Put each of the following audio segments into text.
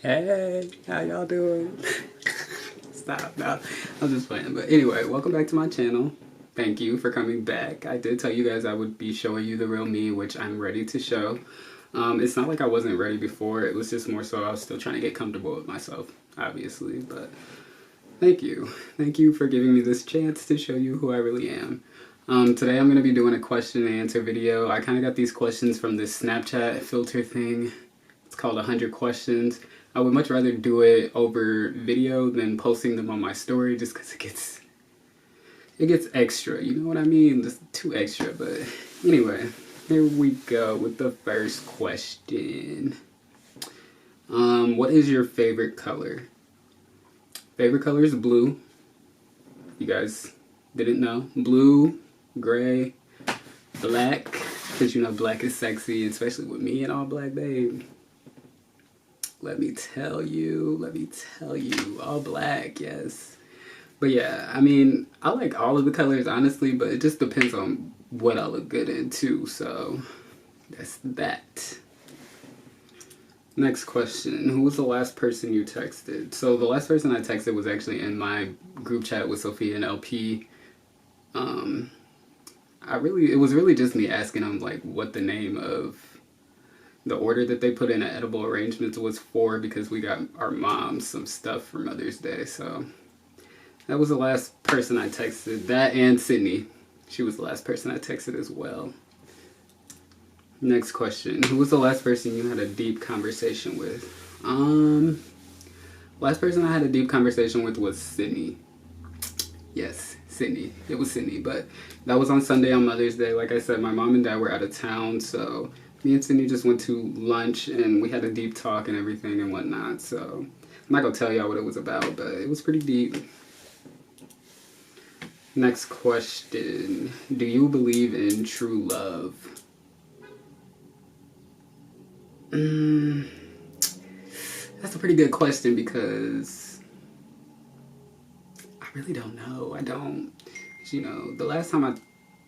Hey, how y'all doing? Stop, no, I'm just playing. But anyway, welcome back to my channel. Thank you for coming back. I did tell you guys I would be showing you the real me, which I'm ready to show. It's not like I wasn't ready before. It was just more so I was still trying to get comfortable with myself, obviously. But thank you. Thank you for giving me this chance to show you who I really am. Today I'm going to be doing a question and answer video. I kind of got these questions from this Snapchat filter thing. It's called 100 questions. I would much rather do it over video than posting them on my story just because it gets extra, you know what I mean? Just too extra. But anyway, here we go with the first question. What is your favorite color? Favorite color is blue. You guys didn't know? Blue, gray, black, because you know black is sexy, especially with me and all black, babe. Let me tell you, all black, yes. But yeah, I mean, I like all of the colors, honestly, but it just depends on what I look good in, too, so that's that. Next question, who was the last person you texted? So the last person I texted was actually in my group chat with Sophia and LP. It was really just me asking them, like, what the name of the order that they put in at Edible Arrangements was for, because we got our moms some stuff for Mother's Day. So that was the last person I texted. That and Sydney. She was the last person I texted as well. Next question. Who was the last person you had a deep conversation with? Last person I had a deep conversation with was Sydney. Yes, Sydney. It was Sydney, but that was on Sunday on Mother's Day. Like I said, my mom and dad were out of town, so me and Sydney just went to lunch and we had a deep talk and everything and whatnot. So I'm not gonna tell y'all what it was about, but it was pretty deep. Next question. Do you believe in true love? That's a pretty good question because I really don't know. I don't. You know, the last time I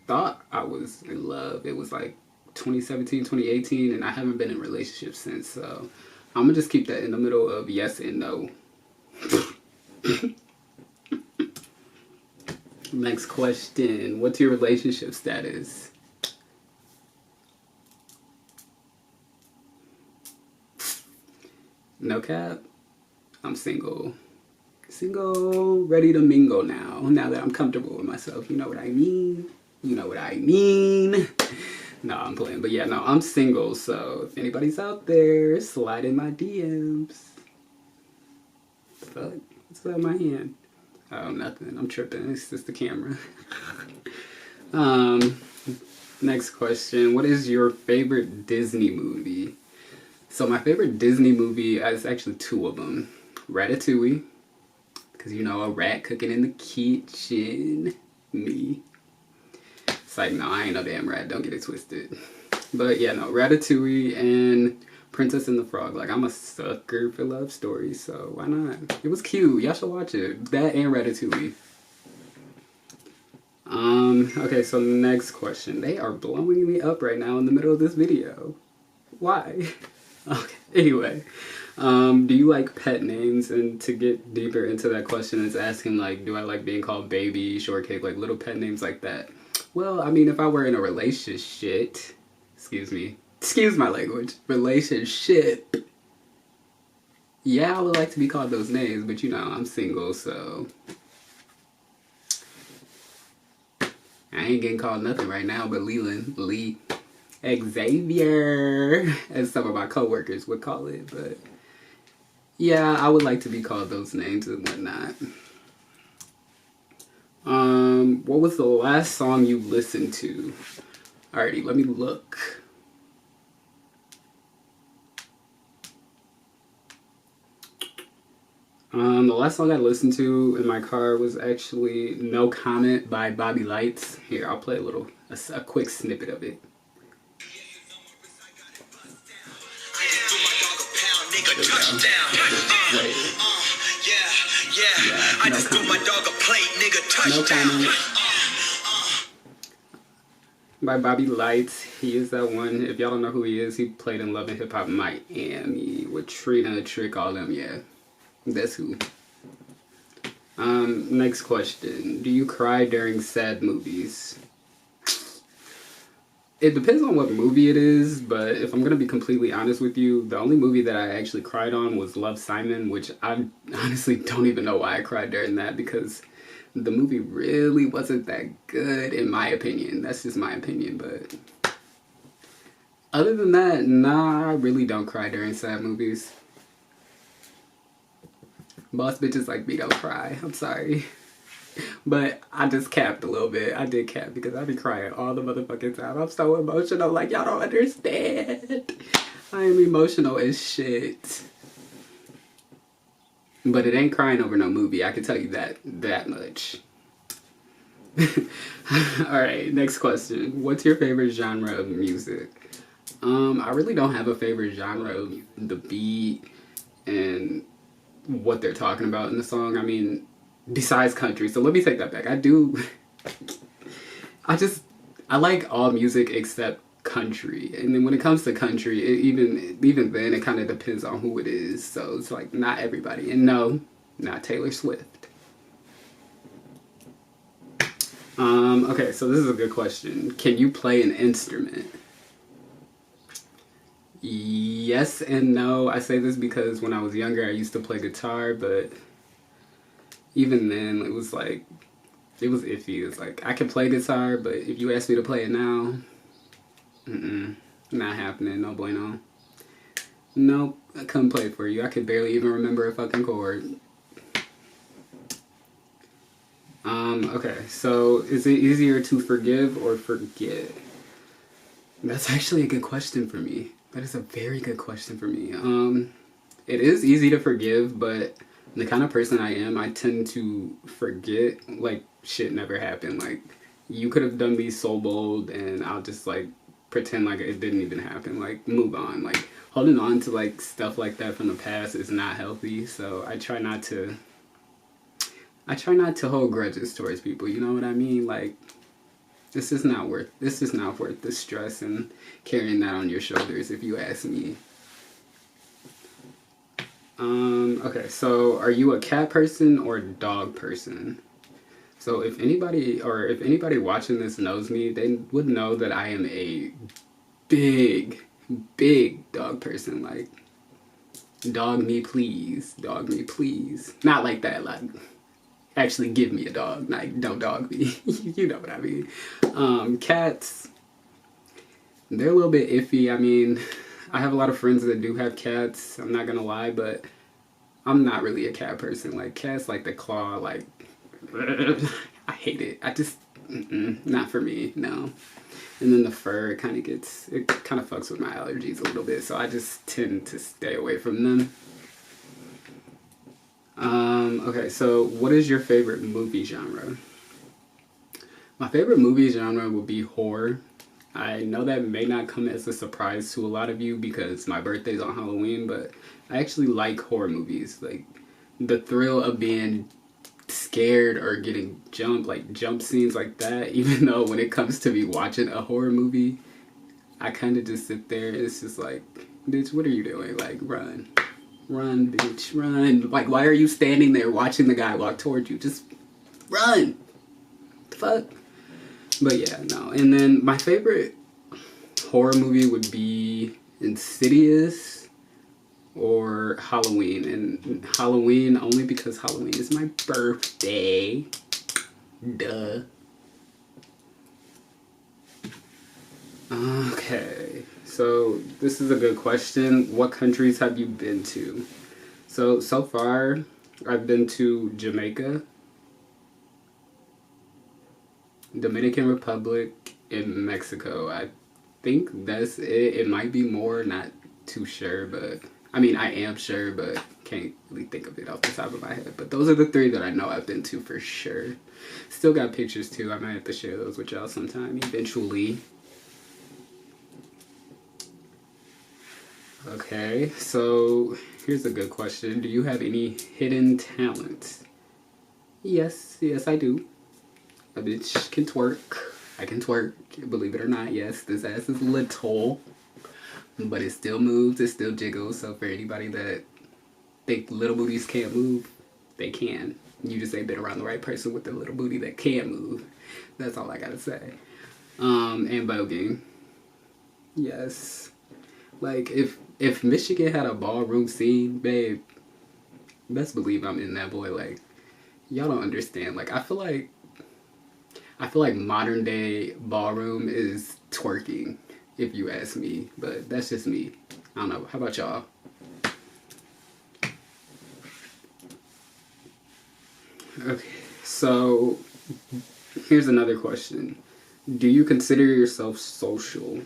thought I was in love, it was like 2017, 2018, and I haven't been in a relationship since, so I'm gonna just keep that in the middle of yes and no. Next question. What's your relationship status? No cap. I'm single. Single, ready to mingle now. Now that I'm comfortable with myself. You know what I mean? You know what I mean? No, I'm playing. But yeah, no, I'm single. So if anybody's out there, slide in my DMs. Fuck. What's that in my hand? Oh, nothing. I'm tripping. It's just the camera. Next question. What is your favorite Disney movie? So my favorite Disney movie is actually two of them. Ratatouille. Because, you know, a rat cooking in the kitchen. Me. It's like, no, I ain't no damn rat. Don't get it twisted. But yeah, no, Ratatouille and Princess and the Frog. Like, I'm a sucker for love stories, so why not? It was cute. Y'all should watch it. That and Ratatouille. Okay, so next question. They are blowing me up right now in the middle of this video. Why? Okay, anyway. Do you like pet names? And to get deeper into that question, it's asking, like, do I like being called baby, shortcake, like little pet names like that? Well, I mean, if I were in a relationship, excuse my language, relationship, yeah, I would like to be called those names, but you know, I'm single, so I ain't getting called nothing right now but Leland, Lee, Xavier, as some of my coworkers would call it, but yeah, I would like to be called those names and whatnot. What was the last song you listened to? Alrighty, let me look. The last song I listened to in my car was actually No Comment by Bobby Lights. Here, I'll play a quick snippet of it. I just threw my dog a plate, nigga, touchdown. No comment. by Bobby Lights. He is that one. If y'all don't know who he is, he played in Love and Hip Hop Miami with Trina, Trick, all them. Yeah, that's who. Next question. Do you cry during sad movies? It depends on what movie it is, but if I'm gonna be completely honest with you, the only movie that I actually cried on was Love, Simon, which I honestly don't even know why I cried during that, because the movie really wasn't that good in my opinion. That's just my opinion, but other than that, nah, I really don't cry during sad movies. Boss bitches like me don't cry. I'm sorry. But I just capped a little bit. I did cap because I be crying all the motherfucking time. I'm so emotional. Like, y'all don't understand. I am emotional as shit. But it ain't crying over no movie. I can tell you that much. Alright, next question. What's your favorite genre of music? I really don't have a favorite genre of the beat and what they're talking about in the song. I mean, besides country. So let me take that back. I like all music except country. And then when it comes to country, even then it kind of depends on who it is. So it's like not everybody. And no, not Taylor Swift. Okay, so this is a good question. Can you play an instrument? Yes and no. I say this because when I was younger, I used to play guitar, but even then, it was iffy. It's like, I can play guitar, but if you ask me to play it now, not happening, no bueno. Nope, I couldn't play it for you. I could barely even remember a fucking chord. Okay, so is it easier to forgive or forget? That's actually a good question for me. That is a very good question for me. It is easy to forgive, but the kind of person I am, I tend to forget like shit never happened. Like, you could have done me so bold and I'll just like pretend like it didn't even happen. Like, move on. Like, holding on to like stuff like that from the past is not healthy. So I try not to hold grudges towards people. You know what I mean? Like, this is not worth the stress and carrying that on your shoulders, if you ask me. Okay, so are you a cat person or a dog person? So if anybody watching this knows me, they would know that I am a big dog person. Like, dog me please, dog me please. Not like that, like, actually give me a dog, like, don't dog me. You know what I mean. Cats, they're a little bit iffy. I mean, I have a lot of friends that do have cats, I'm not gonna lie, but I'm not really a cat person. Like, cats like the claw, like, I hate it. I just, not for me, no. And then the fur, it kind of fucks with my allergies a little bit, so I just tend to stay away from them. Okay, so what is your favorite movie genre? My favorite movie genre would be horror. I know that may not come as a surprise to a lot of you because my birthday's on Halloween, but I actually like horror movies. Like, the thrill of being scared or getting jumped, like jump scenes like that, even though when it comes to me watching a horror movie, I kind of just sit there and it's just like, bitch, what are you doing? Like, run, bitch, run. Like, why are you standing there watching the guy walk towards you? Just run. Fuck. But yeah, no. And then my favorite horror movie would be Insidious or Halloween. And Halloween only because Halloween is my birthday. Duh. Okay, so this is a good question. What countries have you been to? So far, I've been to Jamaica, Dominican Republic, and Mexico. I think that's it. It might be more, not too sure, but I mean, I am sure, but can't really think of it off the top of my head. But those are the 3 that I know I've been to for sure. Still got pictures too. I might have to share those with y'all sometime eventually. Okay, so here's a good question. Do you have any hidden talents? Yes, I do. A bitch can twerk. I can twerk, believe it or not. Yes, this ass is little, but it still moves, it still jiggles. So for anybody that think little booties can't move, they can. You just ain't been around the right person with the little booty that can move. That's all I gotta say. And voguing. Yes. Like, if Michigan had a ballroom scene, babe, best believe I'm in that boy. Like, y'all don't understand. Like, I feel like modern day ballroom is twerking, if you ask me. But that's just me. I don't know. How about y'all? Okay, so here's another question. Do you consider yourself social?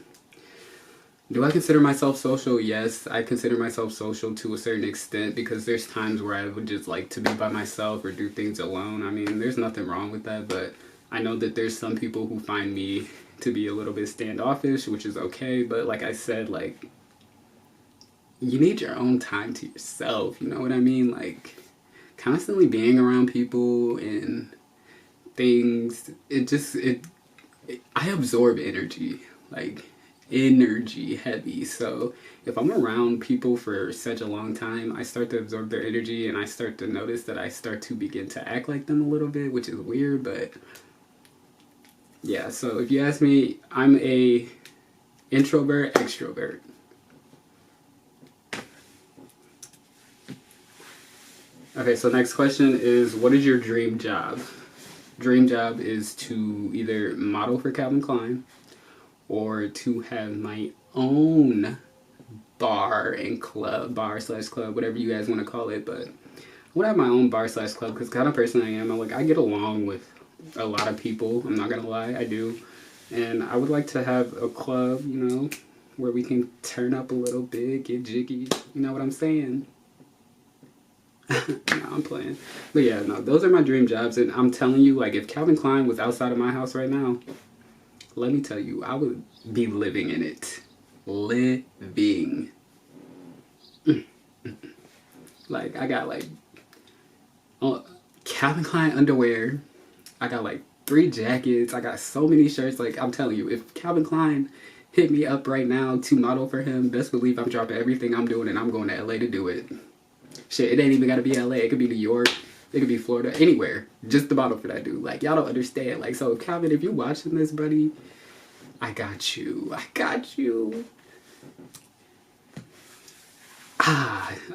Do I consider myself social? Yes, I consider myself social to a certain extent because there's times where I would just like to be by myself or do things alone. I mean, there's nothing wrong with that, but I know that there's some people who find me to be a little bit standoffish, which is okay, but like I said, like, you need your own time to yourself, you know what I mean? Like, constantly being around people and things, I absorb energy, like energy heavy. So if I'm around people for such a long time, I start to absorb their energy and I start to notice that I start to begin to act like them a little bit, which is weird, but yeah. So if you ask me, I'm a introvert, extrovert. Okay, so next question is, what is your dream job? Dream job is to either model for Calvin Klein or to have my own bar slash club, whatever you guys want to call it. But I want to have my own bar slash club because the kind of person I am, I get along with a lot of people. I'm not gonna lie, I do. And I would like to have a club, where we can turn up a little bit, get jiggy. You know what I'm saying? No, I'm playing. But yeah, no, those are my dream jobs. And I'm telling you, like, if Calvin Klein was outside of my house right now, let me tell you, I would be living in it. Living. Like, I got, like, Calvin Klein underwear. I got, like, 3 jackets. I got so many shirts. Like, I'm telling you, if Calvin Klein hit me up right now to model for him, best believe I'm dropping everything I'm doing and I'm going to LA to do it. Shit, it ain't even gotta be LA. It could be New York. It could be Florida. Anywhere. Just the model for that dude. Like, y'all don't understand. Like, so Calvin, if you watching this, buddy, I got you. I got you.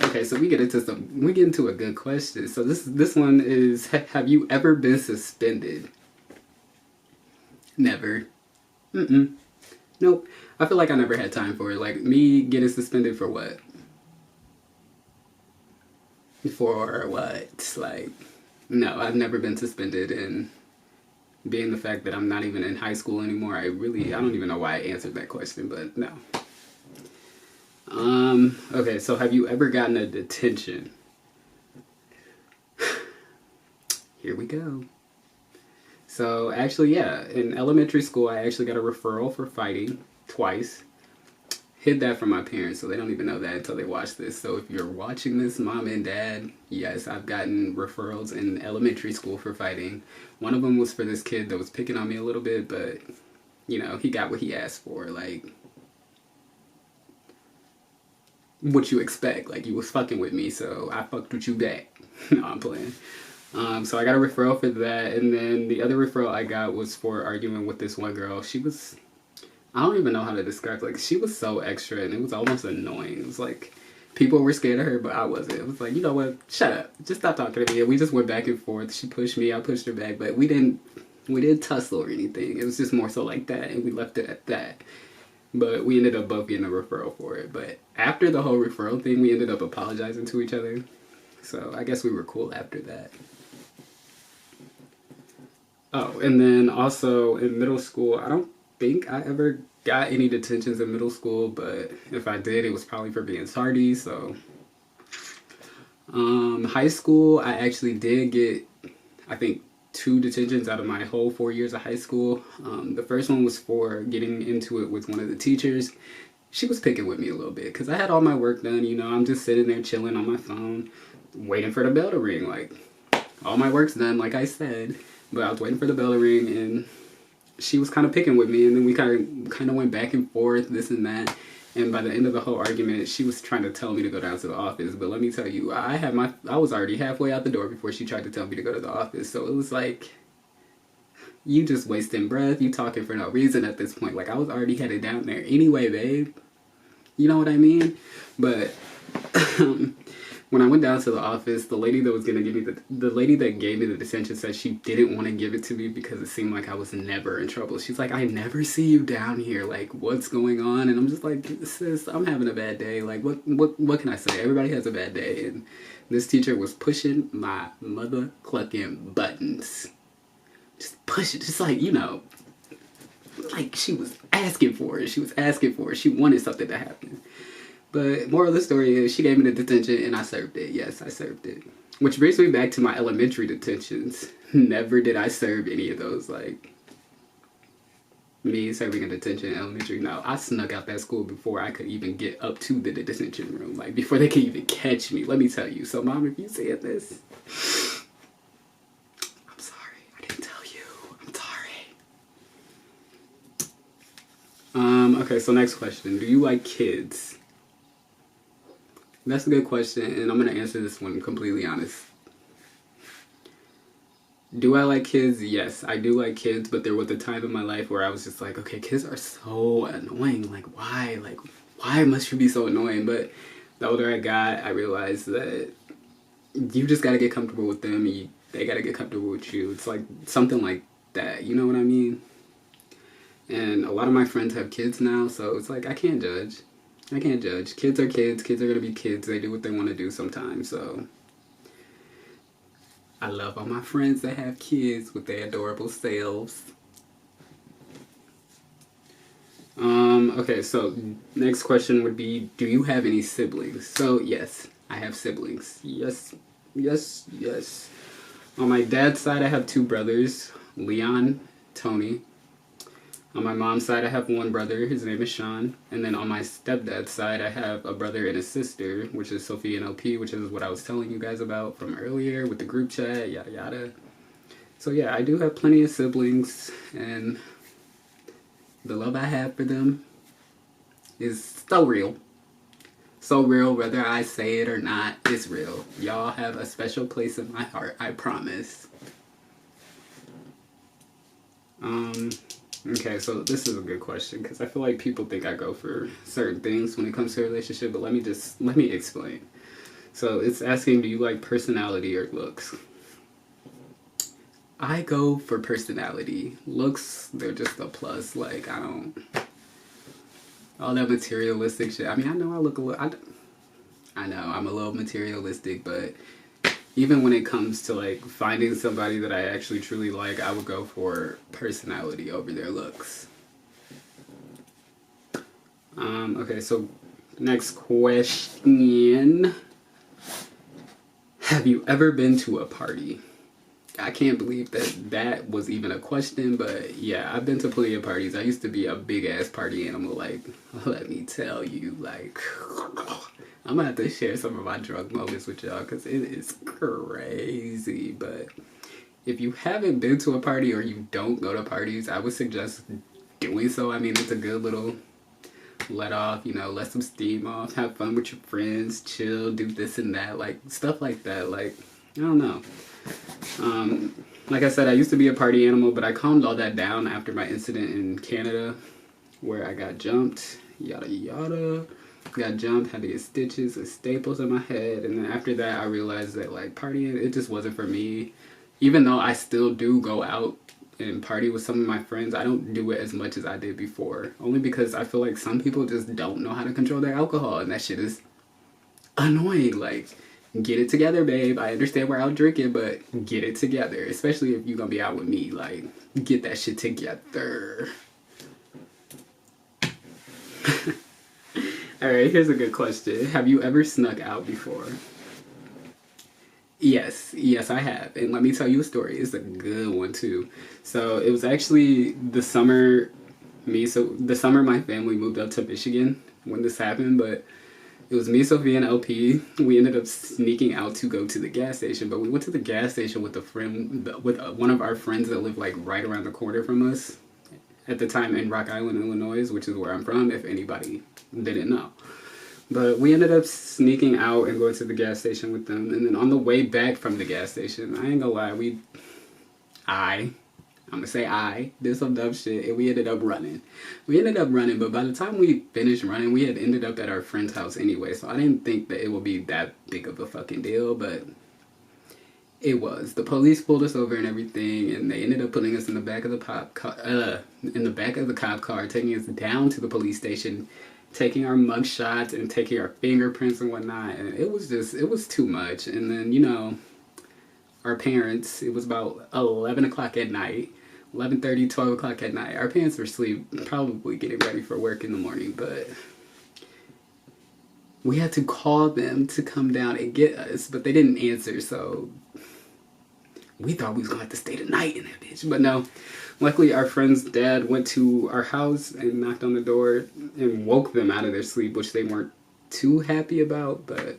Okay, so we get into a good question. So this one is, have you ever been suspended? Never. Nope. I feel like I never had time for it. Like, me getting suspended for what? For what? Like, no, I've never been suspended, and being the fact that I'm not even in high school anymore, I don't even know why I answered that question, but no. Okay, so have you ever gotten a detention? Here we go. So actually, yeah, in elementary school, I actually got a referral for fighting twice. Hid that from my parents, so they don't even know that until they watch this. So if you're watching this, mom and dad, yes, I've gotten referrals in elementary school for fighting. One of them was for this kid that was picking on me a little bit, but, he got what he asked for. Like, what you expect. Like, you was fucking with me, so I fucked with you back. No, I'm playing. So I got a referral for that, and then the other referral I got was for arguing with this one girl. She was, I don't even know how to describe, like, she was so extra, and it was almost annoying. It was like, people were scared of her, but I wasn't. It was like, you know what, shut up, just stop talking to me. And we just went back and forth. She pushed me, I pushed her back, but we didn't tussle or anything. It was just more so like that, and we left it at that. But we ended up both getting a referral for it. But after the whole referral thing, we ended up apologizing to each other. So I guess we were cool after that. Oh, and then also in middle school, I don't think I ever got any detentions in middle school, but if I did, it was probably for being tardy. So high school, I actually did get, I think, 2 detentions out of my whole 4 years of high school. The first one was for getting into it with one of the teachers. She was picking with me a little bit because I had all my work done. I'm just sitting there chilling on my phone, waiting for the bell to ring. Like, all my work's done, like I said, but I was waiting for the bell to ring, and she was kind of picking with me, and then we kind of went back and forth, this and that. And by the end of the whole argument, she was trying to tell me to go down to the office. But let me tell you, I was already halfway out the door before she tried to tell me to go to the office. So it was like, you just wasting breath. You talking for no reason at this point. Like, I was already headed down there anyway, babe. You know what I mean? But when I went down to the office, the lady that was gonna give me the lady that gave me the detention said she didn't want to give it to me because it seemed like I was never in trouble. She's like, I never see you down here. Like, what's going on? And I'm just like, sis, I'm having a bad day. Like, what can I say? Everybody has a bad day. And this teacher was pushing my mother clucking buttons. Just push it, just like, you know, like she was asking for it. She was asking for it. She wanted something to happen. But moral of the story is she gave me the detention and I served it. Yes, I served it. Which brings me back to my elementary detentions. Never did I serve any of those. Like, me serving a detention in elementary. No, I snuck out that school before I could even get up to the detention room. Like, before they could even catch me. Let me tell you. So, Mom, if you see this, I'm sorry. I didn't tell you. I'm sorry. Okay, so next question. Do you like kids? That's a good question, and I'm going to answer this one completely honest. Do I like kids? Yes, I do like kids, but there was a time in my life where I was just like, okay, kids are so annoying. Like, why? Like, why must you be so annoying? But the older I got, I realized that you just got to get comfortable with them. They got to get comfortable with you. It's like something like that. You know what I mean? And a lot of my friends have kids now, so it's like, I can't judge. I can't judge. Kids are kids. Kids are going to be kids. They do what they want to do sometimes. So I love all my friends that have kids with their adorable selves. Okay, so next question would be, do you have any siblings? So yes, I have siblings. Yes. On my dad's side, I have 2 brothers, Leon, Tony. On my mom's side, I have 1 brother. His name is Sean. And then on my stepdad's side, I have a brother and a sister, which is Sophie and LP, which is what I was telling you guys about from earlier with the group chat, yada yada. So yeah, I do have plenty of siblings, and the love I have for them is so real. So real, whether I say it or not, it's real. Y'all have a special place in my heart, I promise. Okay, so this is a good question because I feel like people think I go for certain things when it comes to a relationship, but let me explain. So it's asking, do you like personality or looks? I go for personality. Looks, they're just a plus. Like, I don't, all that materialistic shit. I mean, I know I look a little, I know I'm a little materialistic, but even when it comes to like finding somebody that I actually truly like, I would go for personality over their looks. Okay, so next question. Have you ever been to a party? I can't believe that was even a question, but yeah, I've been to plenty of parties. I used to be a big ass party animal, like, let me tell you, like, I'm gonna have to share some of my drunk moments with y'all because it is crazy. But if you haven't been to a party or you don't go to parties, I would suggest doing so. I mean, it's a good little let off, you know, let some steam off, have fun with your friends, chill, do this and that, like, stuff like that. Like, I don't know. Like I said, I used to be a party animal, but I calmed all that down after my incident in Canada where I got jumped, yada yada. Got jumped, had to get stitches and staples in my head, and then after that I realized that like partying, it just wasn't for me. Even though I still do go out and party with some of my friends, I don't do it as much as I did before. Only because I feel like some people just don't know how to control their alcohol, and that shit is annoying. Like, get it together, babe. I understand we're out drinking, but get it together. Especially if you're gonna be out with me. Like, get that shit together. Alright, here's a good question. Have you ever snuck out before? Yes, I have. And let me tell you a story. It's a good one too. So it was actually the summer my family moved up to Michigan when this happened, but it was me, Sophie, and LP. We ended up sneaking out to go to the gas station, but we went to the gas station with one of our friends that lived like right around the corner from us. at the time in Rock Island, Illinois, which is where I'm from, if anybody didn't know. But we ended up sneaking out and going to the gas station with them. And then on the way back from the gas station, I ain't gonna lie, I'm gonna say I did some dumb shit and we ended up running. But by the time we finished running, we had ended up at our friend's house anyway. So I didn't think that it would be that big of a fucking deal, but it was. The police pulled us over and everything, and they ended up putting us in the back of the cop car, taking us down to the police station, taking our mug shots and taking our fingerprints and whatnot. And it was too much. And then, you know, our parents, it was about 11 o'clock at night, 11:30, 12 o'clock at night. Our parents were asleep, probably getting ready for work in the morning, but we had to call them to come down and get us, but they didn't answer, so we thought we was gonna have to stay the night in that bitch. But no, luckily our friend's dad went to our house and knocked on the door and woke them out of their sleep, which they weren't too happy about, but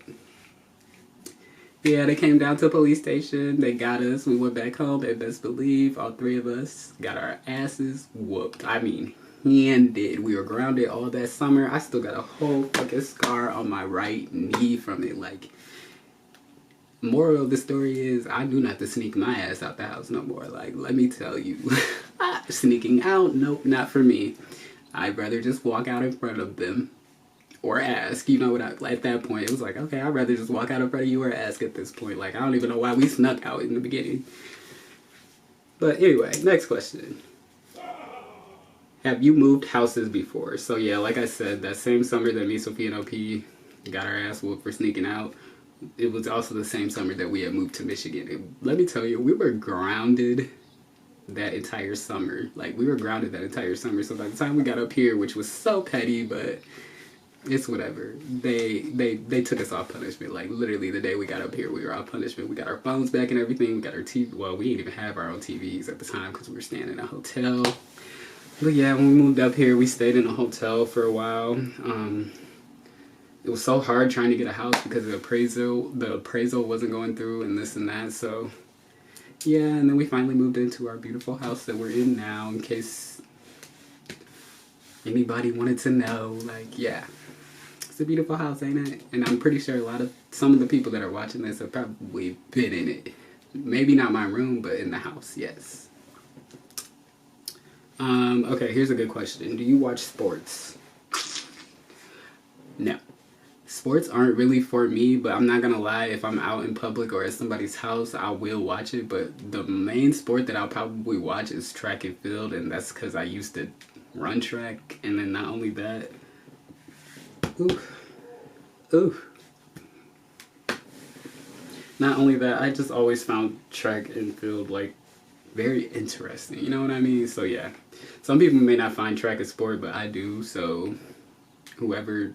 yeah, they came down to the police station, they got us, we went back home, and best believe all three of us got our asses whooped. I mean, handed. We were grounded all that summer. I still got a whole fucking scar on my right knee from it. Like, moral of the story is, I do not have to sneak my ass out the house no more. Like, let me tell you. Sneaking out, nope, not for me. I'd rather just walk out in front of them or ask. You know what, at that point, it was like, okay, I'd rather just walk out in front of you or ask at this point. Like, I don't even know why we snuck out in the beginning. But anyway, next question. Have you moved houses before? So yeah, like I said, that same summer that me, Sophia, and OP got our ass whooped for sneaking out, it was also the same summer that we had moved to Michigan. And let me tell you, we were grounded that entire summer. Like, we were grounded that entire summer. So by the time we got up here, which was so petty, but it's whatever. They took us off punishment. Like, literally the day we got up here, we were off punishment. We got our phones back and everything. We got our TV. Well, we didn't even have our own TVs at the time because we were staying in a hotel. But yeah, when we moved up here, we stayed in a hotel for a while. It was so hard trying to get a house because the appraisal wasn't going through and this and that. So yeah, and then we finally moved into our beautiful house that we're in now, in case anybody wanted to know. Like, yeah, it's a beautiful house, ain't it? And I'm pretty sure some of the people that are watching this have probably been in it. Maybe not my room, but in the house, yes. Okay, here's a good question. Do you watch sports? No. Sports aren't really for me, but I'm not gonna lie, if I'm out in public or at somebody's house, I will watch it. But the main sport that I'll probably watch is track and field, and that's because I used to run track. And then not only that, not only that, I just always found track and field like very interesting, you know what I mean? So yeah, some people may not find track a sport, but I do. So whoever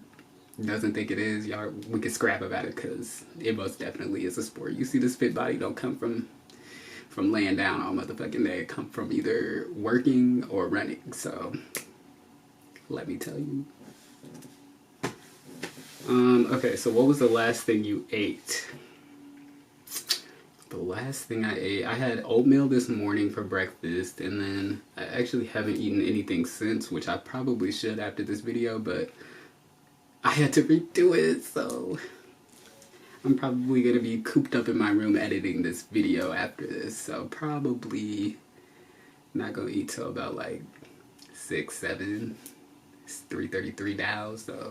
doesn't think it is, y'all, we can scrap about it, because it most definitely is a sport. You see, this fit body don't come from laying down all motherfucking day. It come from either working or running. So let me tell you. Okay, so what was the last thing you ate? The last thing I ate, I had oatmeal this morning for breakfast, and then I actually haven't eaten anything since, which I probably should after this video, but I had to redo it, so I'm probably going to be cooped up in my room editing this video after this, so probably not going to eat till about like 6, 7, it's 3:33 now, so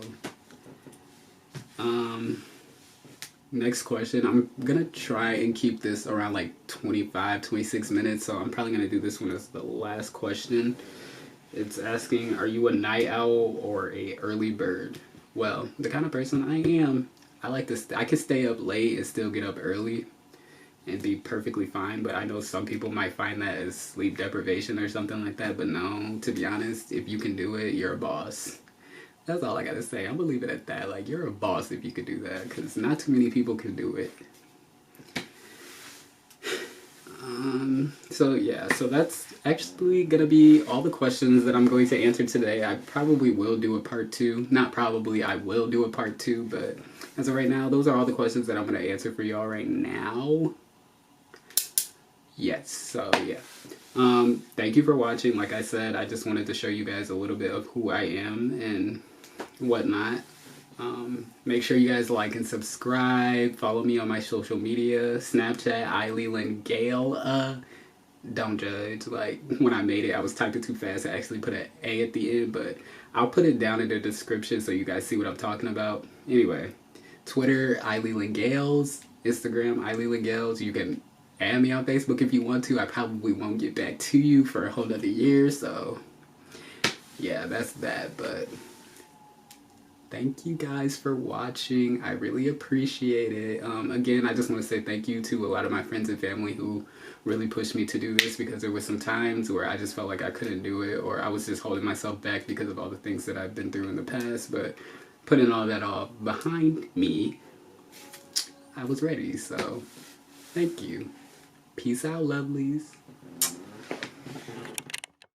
next question. I'm gonna try and keep this around like 25, 26 minutes, so I'm probably gonna do this one as the last question. It's asking, are you a night owl or a early bird? Well, the kind of person I am, I can stay up late and still get up early and be perfectly fine, but I know some people might find that as sleep deprivation or something like that, but no, to be honest, if you can do it, you're a boss. That's all I gotta say. I'm gonna leave it at that. Like, you're a boss if you could do that, because not too many people can do it. So yeah, so that's actually gonna be all the questions that I'm going to answer today. I probably will do a part 2. Not probably, I will do a part 2, but as of right now, those are all the questions that I'm gonna answer for y'all right now. Yes, so yeah. Thank you for watching. Like I said, I just wanted to show you guys a little bit of who I am and whatnot. Make sure you guys like and subscribe. Follow me on my social media. Snapchat, iLeland Gale. Don't judge. Like, when I made it, I was typing too fast. I actually put an A at the end, but I'll put it down in the description so you guys see what I'm talking about. Anyway, Twitter, iLeland Gales. Instagram, iLeland Gales. You can add me on Facebook if you want to. I probably won't get back to you for a whole other year, so yeah, that's that. But thank you guys for watching. I really appreciate it. Again, I just want to say thank you to a lot of my friends and family who really pushed me to do this, because there were some times where I just felt like I couldn't do it, or I was just holding myself back because of all the things that I've been through in the past. But putting all that all behind me, I was ready. So thank you. Peace out, lovelies.